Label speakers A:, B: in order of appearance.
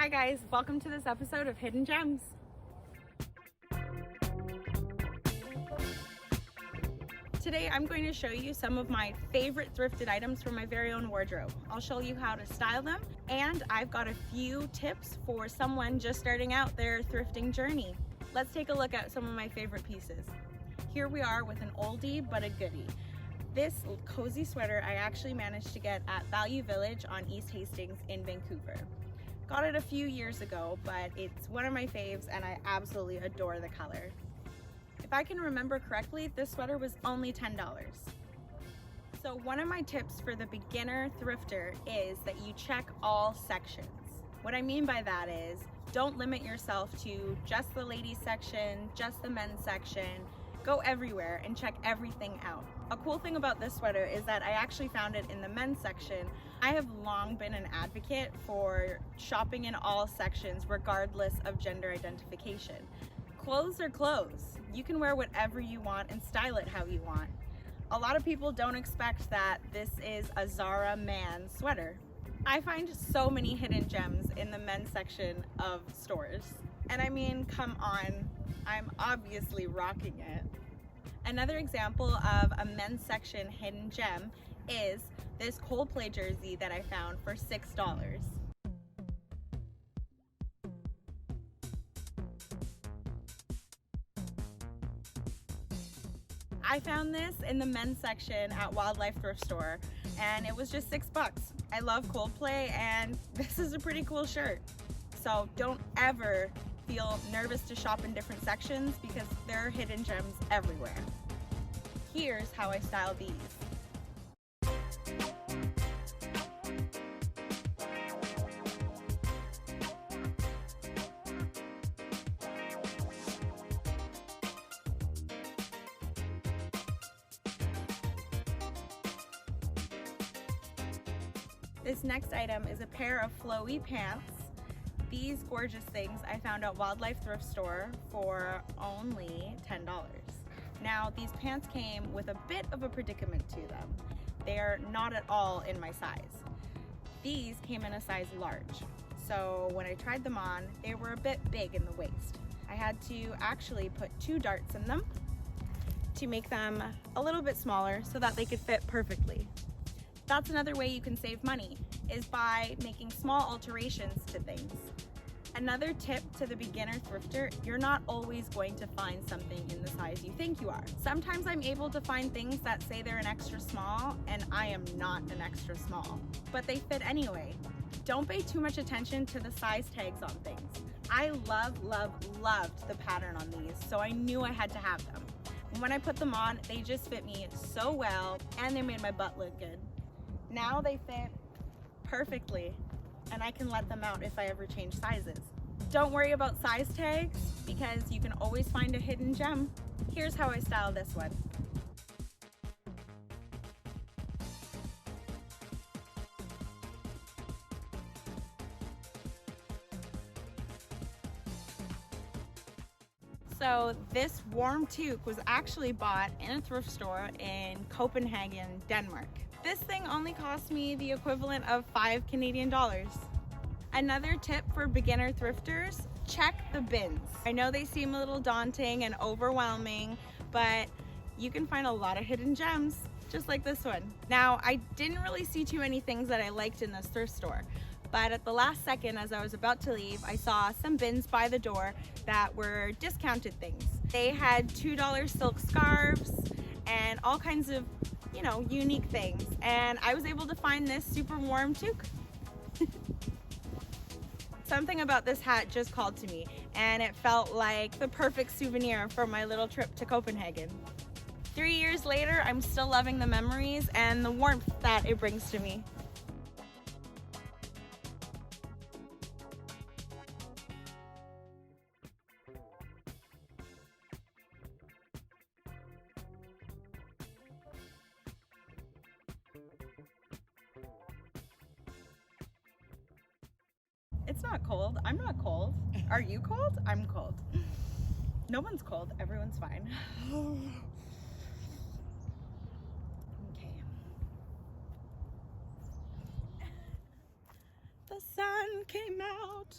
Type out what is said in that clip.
A: Hi guys, welcome to this episode of Hidden Gems. Today I'm going to show you some of my favorite thrifted items from my very own wardrobe. I'll show you how to style them, and I've got a few tips for someone just starting out their thrifting journey. Let's take a look at some of my favorite pieces. Here we are with an oldie but a goodie. This cozy sweater I actually managed to get at Value Village on East Hastings in Vancouver. Got it a few years ago, but it's one of my faves and I absolutely adore the color. If I can remember correctly, this sweater was only $10. So one of my tips for the beginner thrifter is that you check all sections. What I mean by that is, don't limit yourself to just the ladies section, just the men's section. Go everywhere and check everything out. A cool thing about this sweater is that I actually found it in the men's section. I have long been an advocate for shopping in all sections regardless of gender identification. Clothes are clothes. You can wear whatever you want and style it how you want. A lot of people don't expect that this is a Zara man sweater. I find so many hidden gems in the men's section of stores. And I mean, come on, I'm obviously rocking it. Another example of a men's section hidden gem is this Coldplay jersey that I found for $6. I found this in the men's section at Wildlife Thrift Store and it was just $6. I love Coldplay and this is a pretty cool shirt. So don't ever feel nervous to shop in different sections because there are hidden gems everywhere. Here's how I style these. This next item is a pair of flowy pants. These gorgeous things I found at Wildlife Thrift Store for only $10. Now, these pants came with a bit of a predicament to them. They're not at all in my size. These came in a size large. So when I tried them on, they were a bit big in the waist. I had to actually put 2 darts in them to make them a little bit smaller so that they could fit perfectly. That's another way you can save money, is by making small alterations to things. Another tip to the beginner thrifter, you're not always going to find something in the size you think you are. Sometimes I'm able to find things that say they're an extra small, and I am not an extra small, but they fit anyway. Don't pay too much attention to the size tags on things. I loved the pattern on these, so I knew I had to have them. And when I put them on, they just fit me so well, and they made my butt look good. Now they fit perfectly, and I can let them out if I ever change sizes. Don't worry about size tags because you can always find a hidden gem. Here's how I style this one. So this warm toque was actually bought in a thrift store in Copenhagen, Denmark. This thing only cost me the equivalent of $5 Canadian. Another tip for beginner thrifters, check the bins. I know they seem a little daunting and overwhelming, but you can find a lot of hidden gems, just like this one. Now, I didn't really see too many things that I liked in this thrift store, but at the last second, as I was about to leave, I saw some bins by the door that were discounted things. They had $2 silk scarves and all kinds of, unique things. And I was able to find this super warm toque. Something about this hat just called to me, and it felt like the perfect souvenir for my little trip to Copenhagen. 3 years later, I'm still loving the memories and the warmth that it brings to me. It's not cold. I'm not cold. Are you cold? I'm cold. No one's cold. Everyone's fine. Okay. The sun came out.